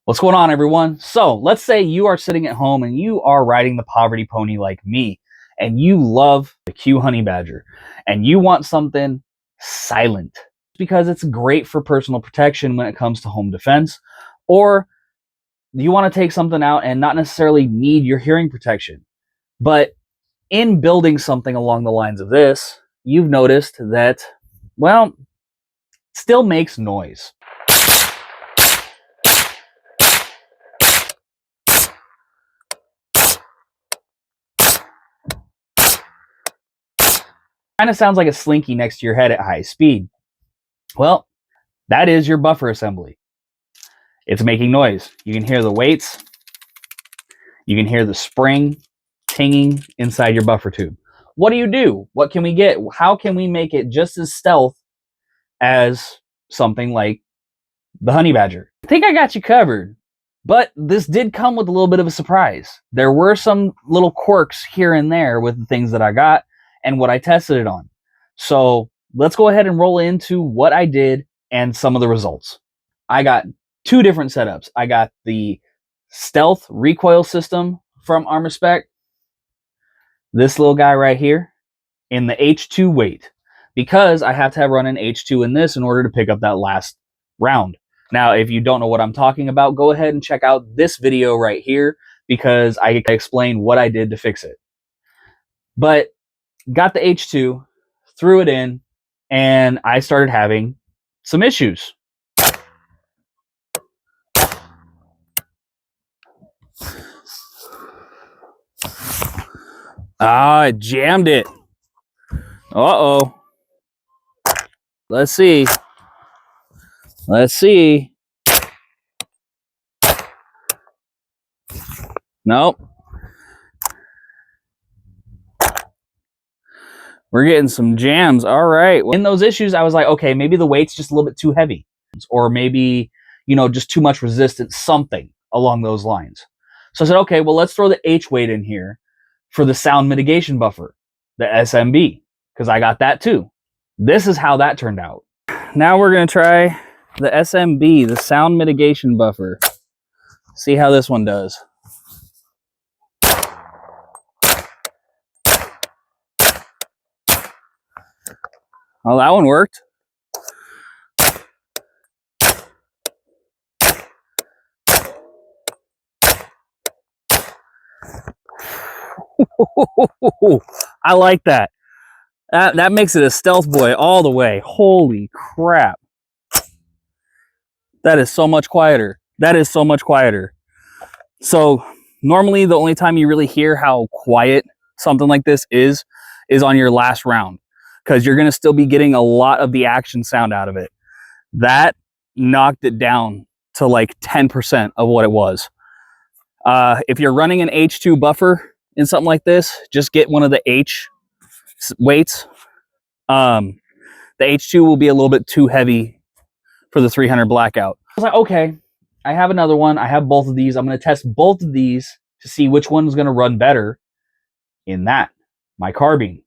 What's going on, everyone? So let's say you are sitting at home and you are riding the poverty pony like me, and you love the Q Honey Badger, and you want something silent because it's great for personal protection when it comes to home defense, or you want to take something out and not necessarily need your hearing protection. But in building something along the lines of this, you've noticed that, well, it still makes noise. Kind of sounds like a slinky next to your head at high speed. Well, that is your buffer assembly. It's making noise. You can hear the weights. You can hear the spring tinging inside your buffer tube. What do? What can we get? How can we make it just as stealth as something like the Honey Badger? I think I got you covered, but this did come with a little bit of a surprise. There were some little quirks here and there with the things that I got and what I tested it on. So let's go ahead and roll into what I did and some of the results. I got two different setups. I got the Stealth Recoil System from Armaspec, this little guy right here, in the H2 weight, because I have to have run an H2 in this in order to pick up that last round. Now, if you don't know what I'm talking about, go ahead and check out this video right here, because I explain what I did to fix it. But got the H2, threw it in, and I started having some issues. I jammed it. Uh-oh. Let's see. Nope. We're getting some jams. All right. In those issues, I was like, okay, maybe the weight's just a little bit too heavy, or maybe, just too much resistance, something along those lines. So I said, okay, well, let's throw the H weight in here for the Sound Mitigation Buffer, the SMB, because I got that too. This is how that turned out. Now we're going to try the SMB, the Sound Mitigation Buffer. See how this one does. Oh, that one worked. I like that. That makes it a stealth boy all the way. Holy crap. That is so much quieter. That is so much quieter. So normally the only time you really hear how quiet something like this is on your last round, because you're going to still be getting a lot of the action sound out of it. That knocked it down to like 10% of what it was. If you're running an H2 buffer in something like this, just get one of the H weights. The H2 will be a little bit too heavy for the 300 blackout. I was like, okay, I have another one. I have both of these. I'm going to test both of these to see which one is going to run better in that, my carbine.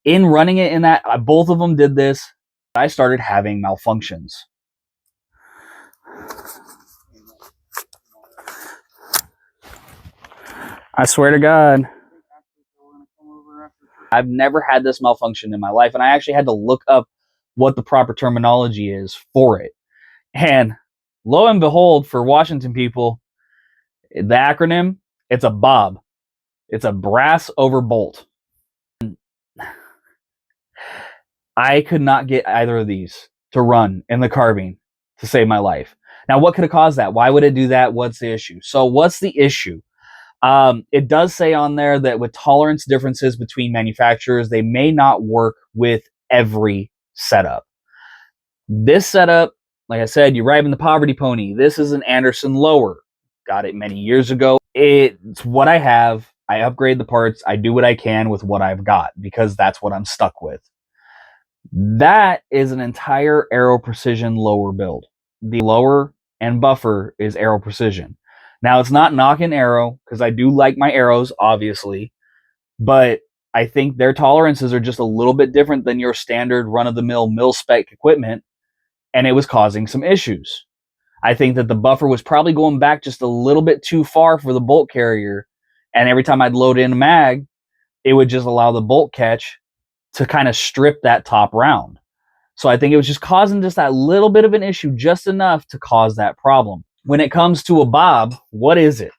In running it in that, both of them did this. I started having malfunctions. I swear to God. I've never had this malfunction in my life, and I actually had to look up what the proper terminology is for it. And lo and behold, for Washington people, the acronym, it's a BOB. It's a brass over bolt. I could not get either of these to run in the carbine to save my life. Now, what could have caused that? Why would it do that? What's the issue? So what's the issue? It does say on there that with tolerance differences between manufacturers, they may not work with every setup. This setup, like I said, you're riding the poverty pony. This is an Anderson lower. Got it many years ago. It's what I have. I upgrade the parts. I do what I can with what I've got, because that's what I'm stuck with. That is an entire Aero Precision lower build. The lower and buffer is Aero Precision. Now, it's not knocking Aero, because I do like my arrows, obviously, but I think their tolerances are just a little bit different than your standard run-of-the-mill mil-spec equipment, and it was causing some issues. I think that the buffer was probably going back just a little bit too far for the bolt carrier, and every time I'd load in a mag, it would just allow the bolt catch to kind of strip that top round. So I think it was just causing just that little bit of an issue, just enough to cause that problem. When it comes to a bob, what is it?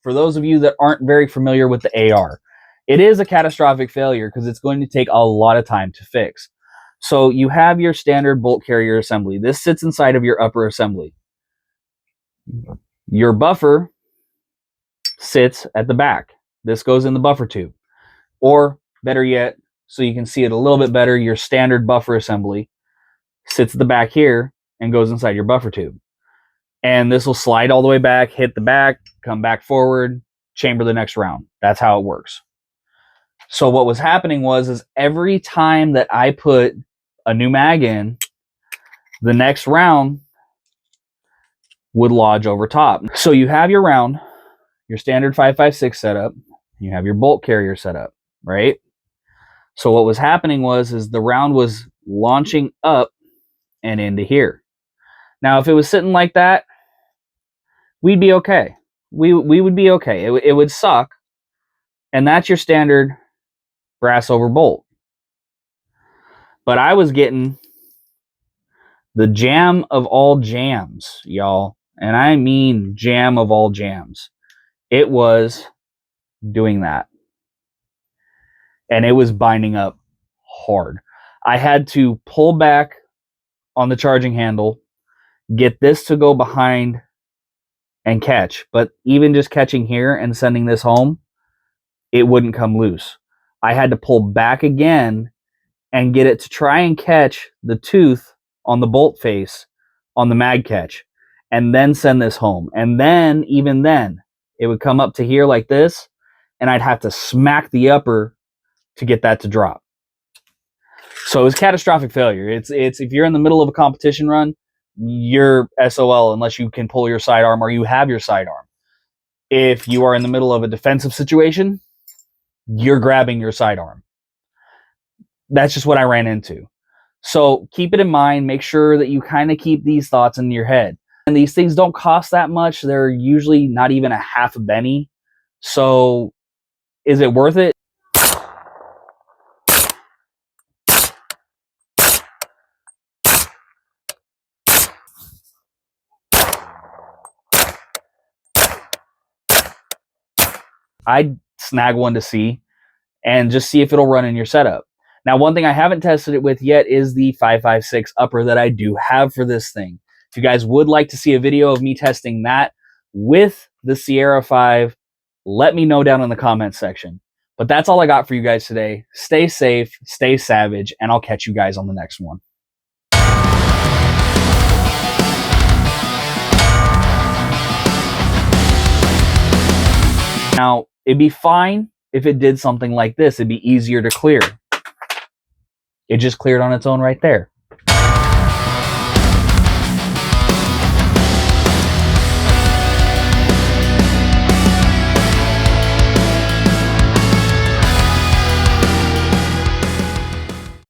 For those of you that aren't very familiar with the AR, it is a catastrophic failure because it's going to take a lot of time to fix. So you have your standard bolt carrier assembly. This sits inside of your upper assembly. Your buffer sits at the back. This goes in the buffer tube. Or better yet, so you can see it a little bit better, your standard buffer assembly sits at the back here and goes inside your buffer tube. And this will slide all the way back, hit the back, come back forward, chamber the next round. That's how it works. So what was happening is every time that I put a new mag in, the next round would lodge over top. So you have your round, your standard 5.56 setup, you have your bolt carrier setup, right? So what was happening is the round was launching up and into here. Now, if it was sitting like that, we'd be okay. We would be okay. It would suck. And that's your standard brass over bolt. But I was getting the jam of all jams, y'all. And I mean jam of all jams. It was doing that. And it was binding up hard. I had to pull back on the charging handle, get this to go behind and catch. But even just catching here and sending this home, it wouldn't come loose. I had to pull back again and get it to try and catch the tooth on the bolt face on the mag catch, and then send this home. And then, even then, it would come up to here like this, and I'd have to smack the upper to get that to drop. So it was catastrophic failure. It's if you're in the middle of a competition run, you're SOL unless you can pull your sidearm or you have your sidearm. If you are in the middle of a defensive situation, you're grabbing your sidearm. That's just what I ran into. So keep it in mind. Make sure that you kind of keep these thoughts in your head. And these things don't cost that much. They're usually not even a half a penny. So is it worth it? I'd snag one to see and just see if it'll run in your setup. Now, one thing I haven't tested it with yet is the 5.56 upper that I do have for this thing. If you guys would like to see a video of me testing that with the Sierra 5, let me know down in the comments section. But that's all I got for you guys today. Stay safe, stay savage, and I'll catch you guys on the next one. Now, it'd be fine if it did something like this. It'd be easier to clear. It just cleared on its own right there.